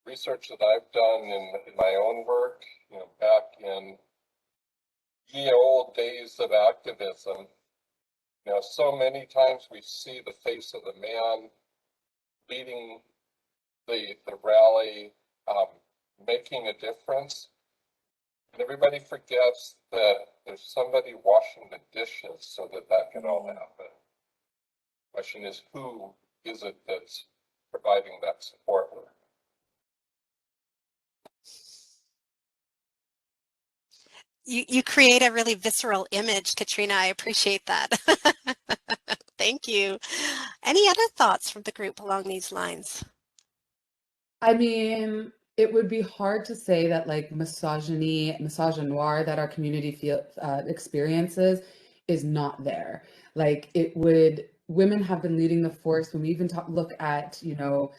research that I've done in my own work, you know, back in the old days of activism, you know, so many times we see the face of the man leading the rally, making a difference. And everybody forgets that there's somebody washing the dishes so that that can all happen. The question is, who is it that's providing that support work? You create a really visceral image, Katrina. I appreciate that. Thank you. Any other thoughts from the group along these lines? I mean, it would be hard to say that like misogynoir that our community experiences is not there. Like women have been leading the force when we even look at, you know,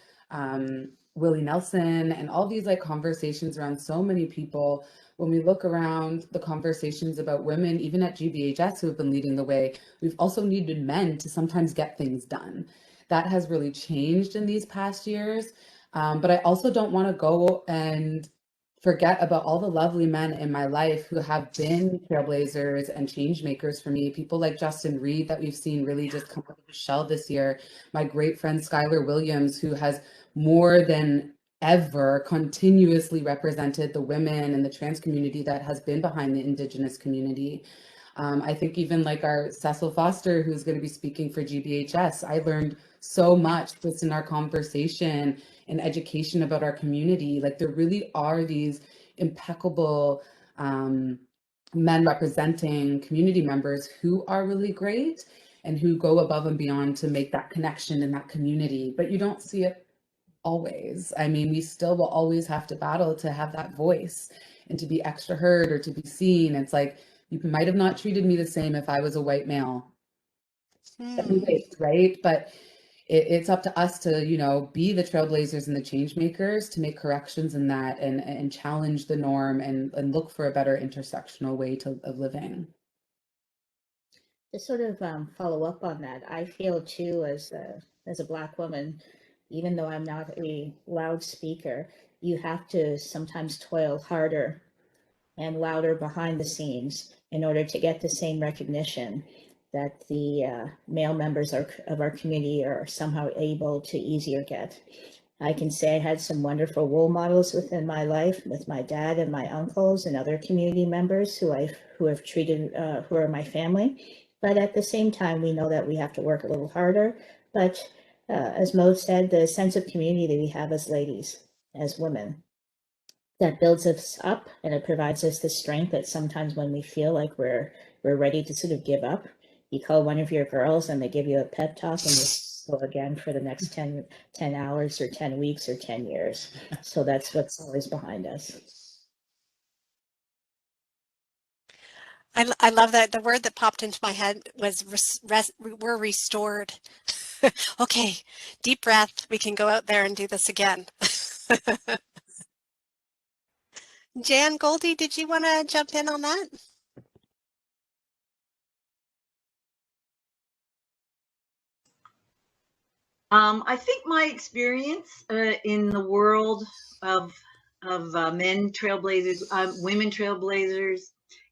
Willie Nelson and all these like conversations around so many people. When we look around the conversations about women, even at GBHS, who have been leading the way, we've also needed men to sometimes get things done. That has really changed in these past years. But I also don't want to go and forget about all the lovely men in my life who have been trailblazers and changemakers for me. People like Justin Reed that we've seen really just come out of the shell this year. My great friend Skylar Williams, who has more than ever continuously represented the women and the trans community that has been behind the Indigenous community. I think even like our Cecil Foster, who's going to be speaking for GBHS, I learned so much just in our conversation and education about our community. Like there really are these impeccable men representing community members who are really great and who go above and beyond to make that connection in that community. But you don't see it always. I mean, we still will always have to battle to have that voice and to be extra heard or to be seen. It's like, you might have not treated me the same if I was a white male, right? But it's up to us to, you know, be the trailblazers and the changemakers to make corrections in that and challenge the norm and look for a better intersectional way of living. To sort of follow up on that, I feel too, as a Black woman, even though I'm not a loud speaker, you have to sometimes toil harder and louder behind the scenes in order to get the same recognition that the male members of our community are somehow able to easier get. I can say I had some wonderful role models within my life with my dad and my uncles and other community members who have treated, who are my family. But at the same time, we know that we have to work a little harder. But as Mo said, the sense of community that we have as ladies, as women, that builds us up and it provides us the strength that sometimes when we feel like we're ready to sort of give up, you call one of your girls and they give you a pep talk and you go again for the next 10 hours or 10 weeks or 10 years. So that's what's always behind us. I love that. The word that popped into my head was we're restored. Okay, deep breath. We can go out there and do this again. Jan, Goldie, did you want to jump in on that? I think my experience in the world of men trailblazers, women trailblazers.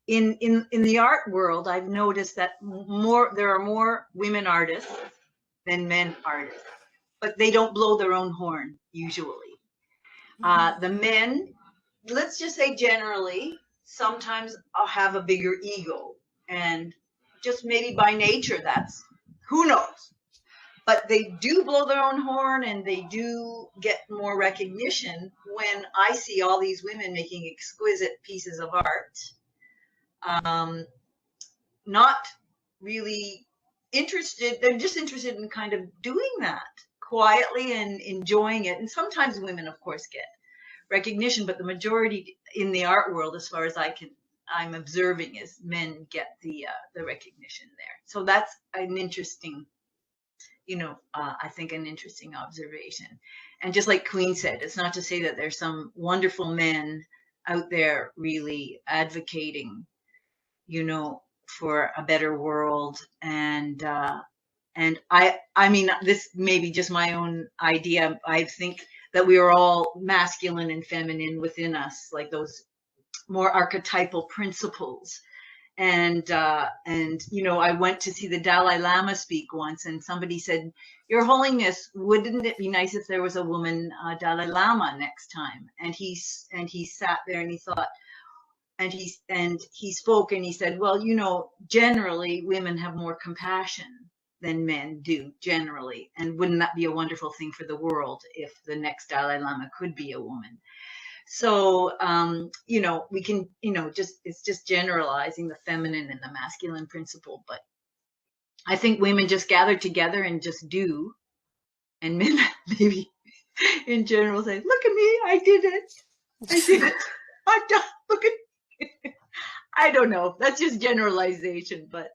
In the art world, I've noticed that there are more women artists than men artists, but they don't blow their own horn usually. The men, let's just say generally, sometimes I'll have a bigger ego, and just maybe by nature, that's, who knows? But they do blow their own horn, and they do get more recognition when I see all these women making exquisite pieces of art. Not really interested, they're just interested in kind of doing that quietly and enjoying it. And sometimes women, of course, get recognition, but the majority in the art world, as far as I'm observing, is men get the recognition there. So that's an interesting, I think an interesting observation. And just like Queen said, it's not to say that there's some wonderful men out there really advocating, for a better world. And I mean, this may be just my own idea. I think that we are all masculine and feminine within us, like those more archetypal principles. And I went to see the Dalai Lama speak once, and somebody said, "Your Holiness, wouldn't it be nice if there was a woman Dalai Lama next time?" And he sat there and he thought, and he spoke and he said, "Well, generally women have more compassion than men do generally, and wouldn't that be a wonderful thing for the world if the next Dalai Lama could be a woman?" So, we can, it's just generalizing the feminine and the masculine principle. But I think women just gather together and just do. And men maybe in general say, "Look at me, I did it. I did it. I'm done. Look at me." I don't know. That's just generalization, but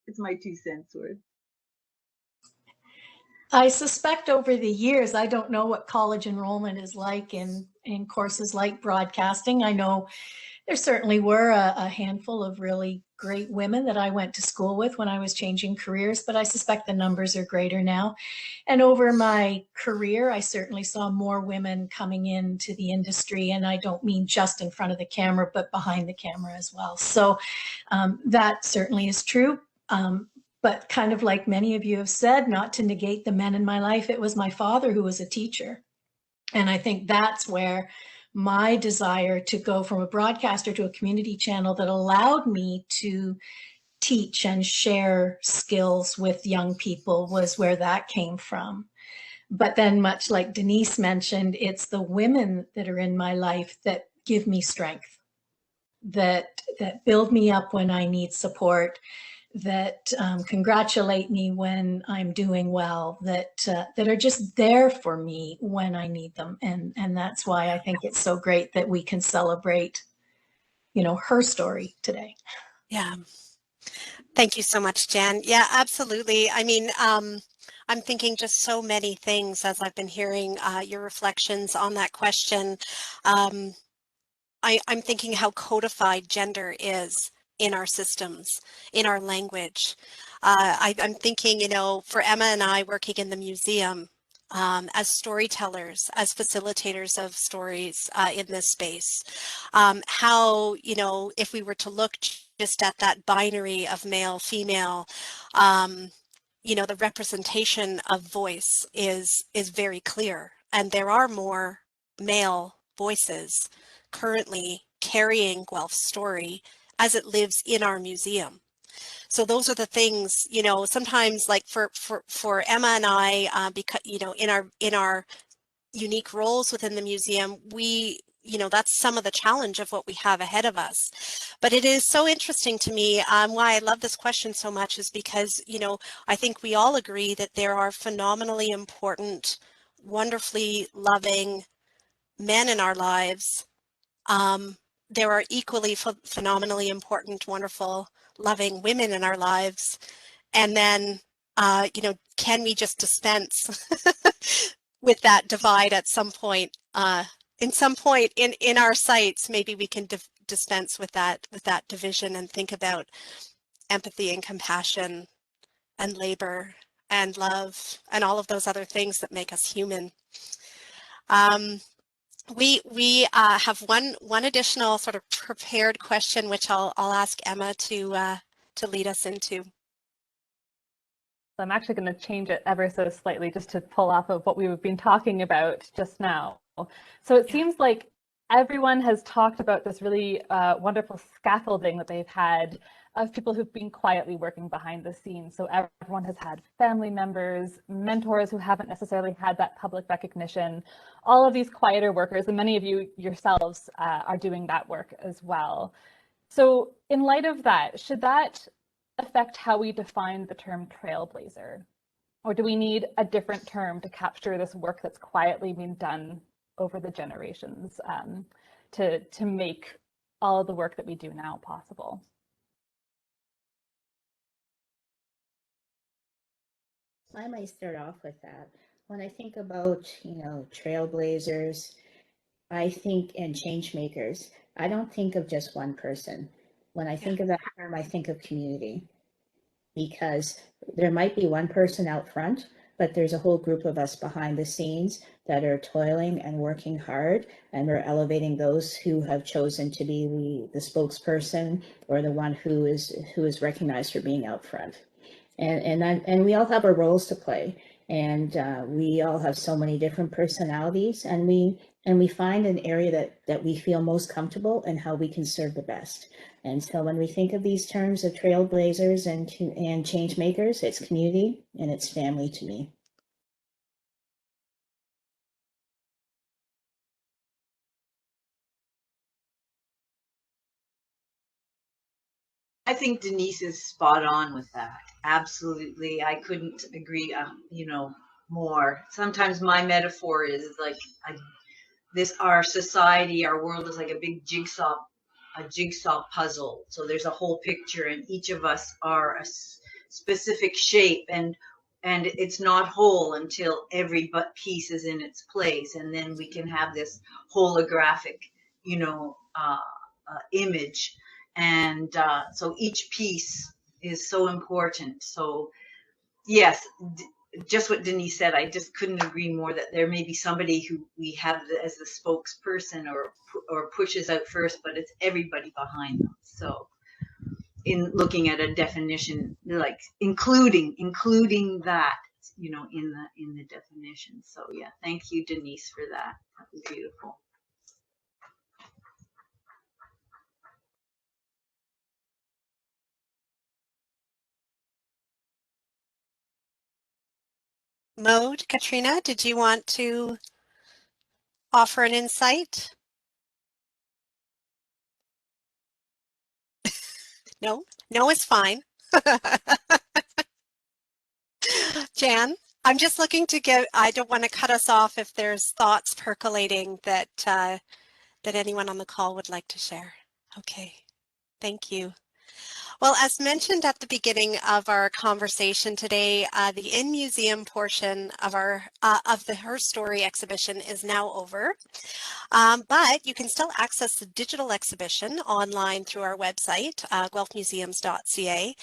it's my 2 cents worth. I suspect over the years, I don't know what college enrollment is like in courses like broadcasting. I know there certainly were a handful of really great women that I went to school with when I was changing careers, but I suspect the numbers are greater now. And over my career, I certainly saw more women coming into the industry, and I don't mean just in front of the camera, but behind the camera as well. So that certainly is true. But kind of like many of you have said, not to negate the men in my life, it was my father who was a teacher. And I think that's where my desire to go from a broadcaster to a community channel that allowed me to teach and share skills with young people was where that came from. But then, much like Denise mentioned, it's the women that are in my life that give me strength, that build me up when I need support, that congratulate me when I'm doing well, that are just there for me when I need them. And that's why I think it's so great that we can celebrate, her story today. Yeah. Thank you so much, Jan. Yeah, absolutely. I mean, I'm thinking just so many things as I've been hearing your reflections on that question. I'm thinking how codified gender is in our systems, in our language. I'm thinking, for Emma and I working in the museum, as storytellers, as facilitators of stories in this space, how, if we were to look just at that binary of male, female, the representation of voice is very clear. And there are more male voices currently carrying Guelph's story as it lives in our museum. So those are the things, sometimes like for Emma and I, because, in our unique roles within the museum, that's some of the challenge of what we have ahead of us. But it is so interesting to me, why I love this question so much is because, I think we all agree that there are phenomenally important, wonderfully loving men in our lives. There are equally phenomenally important, wonderful, loving women in our lives. And then, can we just dispense with that divide at some point? In our sites, maybe we can dispense with that division and think about empathy and compassion and labor and love and all of those other things that make us human. We have one additional sort of prepared question, which I'll ask Emma to lead us into. I'm actually going to change it ever so slightly just to pull off of what we've been talking about just now. So it seems like everyone has talked about this really wonderful scaffolding that they've had of people who've been quietly working behind the scenes. So everyone has had family members, mentors who haven't necessarily had that public recognition, all of these quieter workers, and many of you yourselves are doing that work as well. So in light of that, should that affect how we define the term trailblazer? Or do we need a different term to capture this work that's quietly been done over the generations to make all of the work that we do now possible? I might start off with that. When I think about, trailblazers, I think, and changemakers, I don't think of just one person. When I think of that term, I think of community, because there might be one person out front, but there's a whole group of us behind the scenes that are toiling and working hard, and we're elevating those who have chosen to be the spokesperson or the one who is recognized for being out front. And we all have our roles to play, and we all have so many different personalities, and we find an area that we feel most comfortable and how we can serve the best. And so when we think of these terms of trailblazers and change makers, it's community and it's family to me. I think Denise is spot on with that. Absolutely. I couldn't agree, more. Sometimes my metaphor is like our society, our world is like a big jigsaw puzzle. So there's a whole picture, and each of us are a specific shape, and it's not whole until every piece is in its place, and then we can have this holographic, image. And so each piece is so important. So yes, just what Denise said, I just couldn't agree more that there may be somebody who we have as the spokesperson or pushes out first, but it's everybody behind them. So in looking at a definition, like including that, in the definition. So yeah, thank you, Denise, for that. That was beautiful. Maude, Katrina, did you want to offer an insight? No is fine. Jan, I'm just looking to I don't want to cut us off if there's thoughts percolating that anyone on the call would like to share. Okay, thank you. Well, as mentioned at the beginning of our conversation today, the in-museum portion of of the Her Story exhibition is now over, but you can still access the digital exhibition online through our website, guelphmuseums.ca.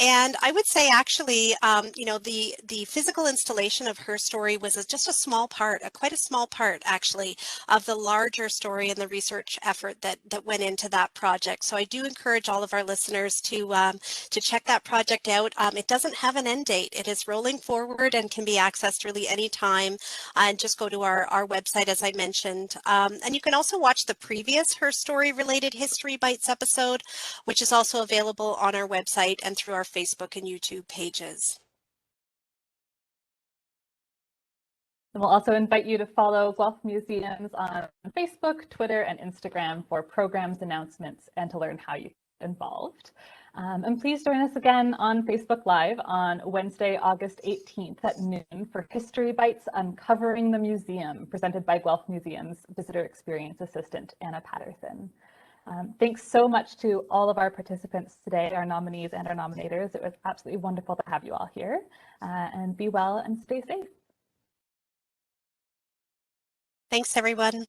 And I would say actually, the physical installation of Her Story was just a small part, quite a small part actually, of the larger story and the research effort that went into that project. So I do encourage all of our listeners to check that project out. It doesn't have an end date. It is rolling forward and can be accessed really anytime. And just go to our website, as I mentioned. And you can also watch the previous Her Story related History Bites episode, which is also available on our website and through our Facebook and YouTube pages. And we'll also invite you to follow Guelph Museums on Facebook, Twitter, and Instagram for programs, announcements, and to learn how you get involved. And please join us again on Facebook Live on Wednesday, August 18th at noon for History Bites Uncovering the Museum, presented by Guelph Museums Visitor Experience Assistant Anna Patterson. Thanks so much to all of our participants today, our nominees and our nominators. It was absolutely wonderful to have you all here, and be well and stay safe. Thanks, everyone.